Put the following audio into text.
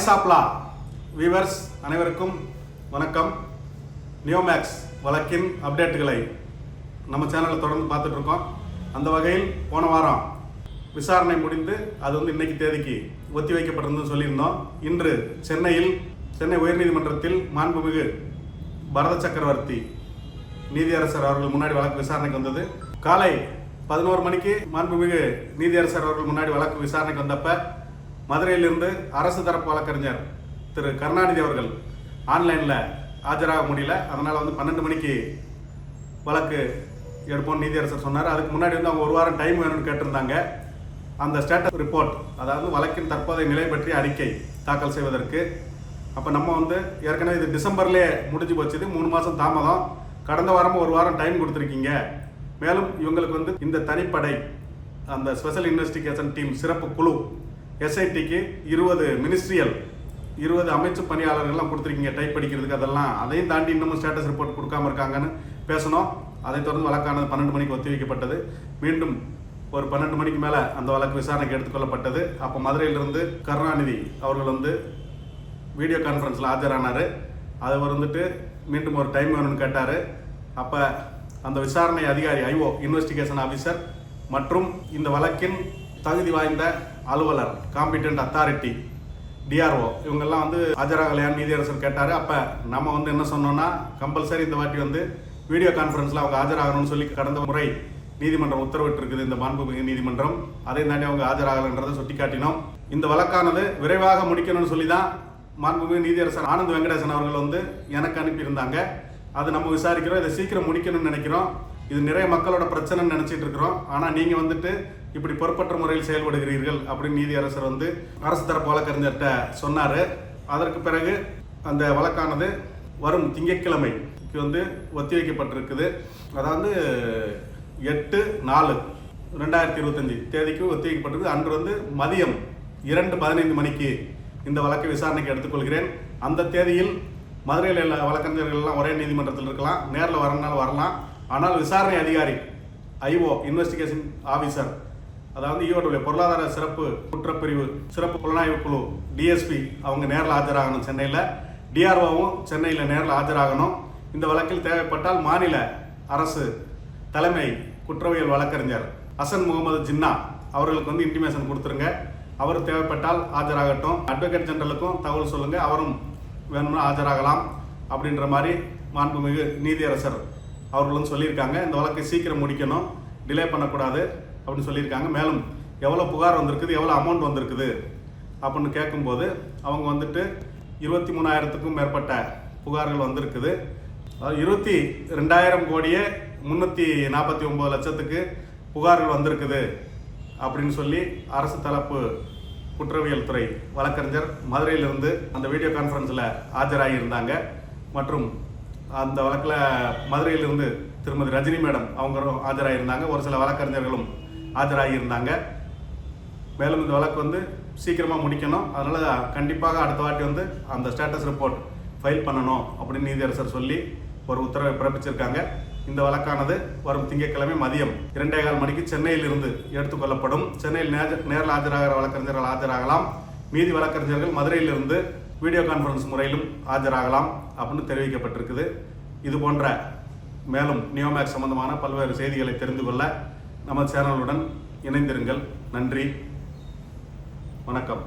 Voice of law viewers அனைவருக்கும் வணக்கம். நியோமேக்ஸ் வழக்கின் அப்டேட்டுகளை நம்ம சேனலில் தொடர்ந்து பார்த்துட்டு இருக்கோம். அந்த வகையில் போன வாரம் விசாரணை முடிந்து அது இன்னைக்கு தேதிக்கு ஒத்தி வைக்கப்பட்டிருந்தது சொல்லியிருந்தோம். இன்று சென்னை உயர்நீதிமன்றத்தில் மாண்புமிகு பரத சக்கரவர்த்தி நீதியரசர் அவர்கள் முன்னாடி வழக்கு விசாரணைக்கு வந்தது. காலை 11 மணிக்கு மாண்புமிகு நீதியரசர் அவர்கள் முன்னாடி வழக்கு விசாரணைக்கு வந்தப்ப மதுரையிலிருந்து அரசு தரப்பு வழக்கறிஞர் திரு கருணாநிதி அவர்கள் ஆன்லைனில் ஆஜராக முடியல. அதனால் 12 மணிக்கு வழக்கு எடுப்போம் நீதியரசர் சொன்னார். அதுக்கு முன்னாடி அவங்க ஒரு வாரம் டைம் வேணும்னு கேட்டிருந்தாங்க. அந்த ஸ்டேட்டஸ் ரிப்போர்ட், அதாவது வழக்கின் தற்போதைய நிலை பற்றி அறிக்கை தாக்கல் செய்வதற்கு. அப்போ நம்ம ஏற்கனவே இது டிசம்பர்லேயே முடிஞ்சு போச்சுது. 3 மாதம் தாமதம். கடந்த வாரமும் ஒரு வாரம் டைம் கொடுத்துருக்கீங்க. மேலும் இவங்களுக்கு இந்த தனிப்படை, அந்த ஸ்பெஷல் இன்வெஸ்டிகேஷன் டீம் சிறப்பு குழு எஸ்ஐடிக்கு 20 அமைச்சு பணியாளர்கள்லாம் கொடுத்துருக்கீங்க டைப் படிக்கிறதுக்கு. அதையும் தாண்டி இன்னமும் ஸ்டேட்டஸ் ரிப்போர்ட் கொடுக்காம இருக்காங்கன்னு பேசணும். அதை தொடர்ந்து வழக்கானது 12 மணிக்கு ஒத்தி வைக்கப்பட்டது. மீண்டும் ஒரு 12 மணிக்கு மேலே அந்த வழக்கு விசாரணைக்கு எடுத்துக்கொள்ளப்பட்டது. அப்போ மதுரையிலிருந்து கருணாநிதி அவர்கள் வீடியோ கான்ஃபரன்ஸில் ஆஜரானார். அவர் மீண்டும் ஒரு டைம் வேணும்னு கேட்டார். அப்போ அந்த விசாரணை அதிகாரி ஐஓ இன்வெஸ்டிகேஷன் ஆஃபீஸர் மற்றும் இந்த வழக்கின் தகுதி வாய்ந்த அலுவலர் காம்பிடென்ட் அத்தாரிட்டி டிஆர்ஓ இவங்கெல்லாம் ஆஜராகலையான்னு நீதியரசர் கேட்டார். அப்போ நம்ம என்ன சொன்னோம்னா, கம்பல்சரி இந்த வாட்டி வீடியோ கான்ஃபரன்ஸில் அவங்க ஆஜராகணும்னு சொல்லி கடந்த முறை நீதிமன்றம் உத்தரவிட்டு இருக்குது இந்த மாண்புமிகு நீதிமன்றம். அதை தாண்டி அவங்க ஆஜராகலைன்றதை சுட்டி காட்டினோம். இந்த வழக்கானது விரைவாக முடிக்கணும்னு சொல்லி தான் மாண்புமிகு நீதியரசர் ஆனந்த் வெங்கடேசன் அவர்கள் எனக்கு அனுப்பியிருந்தாங்க. அது நம்ம விசாரிக்கிறோம். இதை சீக்கிரம் முடிக்கணும்னு நினைக்கிறோம். இது நிறைய மக்களோட பிரச்சனைன்னு நினச்சிட்டு இருக்கிறோம். ஆனால் நீங்கள் இப்படி பொறுப்பற்ற முறையில் செயல்படுகிறீர்கள் அப்படின்னு நீதியரசர் அரசு தரப்பு வழக்கறிஞர்கிட்ட சொன்னார். அதற்கு பிறகு அந்த வழக்கானது வரும் திங்கட்கிழமைக்கு ஒத்தி வைக்கப்பட்டிருக்குது. அதாவது 8/4/2025 தேதிக்கு ஒத்தி வைக்கப்பட்டிருக்கு. அன்று மதியம் 2:15 மணிக்கு இந்த வழக்கை விசாரணைக்கு எடுத்துக்கொள்கிறேன். அந்த தேதியில் மதுரையில் உள்ள வழக்கறிஞர்கள்லாம் ஒரே நீதிமன்றத்தில் இருக்கலாம், நேரில் வரனாலும் வரலாம். ஆனால் விசாரணை அதிகாரி ஐஓ இன்வெஸ்டிகேஷன் ஆஃபீஸர், அதாவது ஈவோடைய பொருளாதார சிறப்பு குற்றப்பிரிவு சிறப்பு புலனாய்வு குழு டிஎஸ்பி அவங்க நேரில் ஆஜராகணும் சென்னையில். டிஆர்ஓவும் சென்னையில் நேரில் ஆஜராகணும். இந்த வழக்கில் தேவைப்பட்டால் மாநில அரசு தலைமை குற்றவியல் வழக்கறிஞர் ஹசன் முகமது ஜின்னா அவர்களுக்கு இன்டிமேஷன் கொடுத்துருங்க. அவர் தேவைப்பட்டால் ஆஜராகட்டும். அட்வொகேட் ஜெனரலுக்கும் தகவல் சொல்லுங்கள், அவரும் வேணும்னா ஆஜராகலாம் அப்படின்ற மாதிரி மாண்புமிகு நீதியரசர் அவர்களும் சொல்லியிருக்காங்க. இந்த வழக்கை சீக்கிரம் முடிக்கணும், டிலே பண்ணக்கூடாது அப்படின்னு சொல்லியிருக்காங்க. மேலும் எவ்வளோ புகார் வந்திருக்குது, எவ்வளோ அமௌண்ட் வந்திருக்குது அப்படின்னு கேட்கும்போது அவங்க 23,000க்கும் மேற்பட்ட புகார்கள் வந்திருக்குது. 22,000 கோடியே 349 லட்சத்துக்கு புகார்கள் வந்திருக்குது அப்படின்னு சொல்லி அரசு தரப்பு குற்றவியல் துறை வழக்கறிஞர் மதுரையிலிருந்து அந்த வீடியோ கான்ஃபரன்ஸில் ஆஜராகியிருந்தாங்க. மற்றும் அந்த வழக்கில் மதுரையிலிருந்து திருமதி ரஜினி மேடம் அவங்களும் ஆஜராகியிருந்தாங்க. ஒரு சில வழக்கறிஞர்களும் ஆஜராகியிருந்தாங்க. மேலும் இந்த வழக்கு சீக்கிரமாக முடிக்கணும். அதனால் கண்டிப்பாக அடுத்த வாட்டி அந்த ஸ்டேட்டஸ் ரிப்போர்ட் ஃபைல் பண்ணணும் அப்படின்னு நீதியரசர் சொல்லி ஒரு உத்தரவை பிறப்பிச்சிருக்காங்க. இந்த வழக்கானது வரும் திங்கட்கிழமை மதியம் 2:15 மணிக்கு சென்னையிலிருந்து எடுத்துக்கொள்ளப்படும். சென்னையில் நேரில் ஆஜராகிற வழக்கறிஞர்கள் ஆஜராகலாம். மீதி வழக்கறிஞர்கள் மதுரையிலிருந்து வீடியோ கான்ஃபரன்ஸ் முறையிலும் ஆஜராகலாம் அப்படின்னு தெரிவிக்கப்பட்டிருக்குது. இது போன்ற மேலும் நியோமேக்ஸ் சம்பந்தமான பல்வேறு செய்திகளை தெரிந்து கொள்ள நம்ம சேனலுடன் இணைந்திருங்கள். நன்றி, வணக்கம்.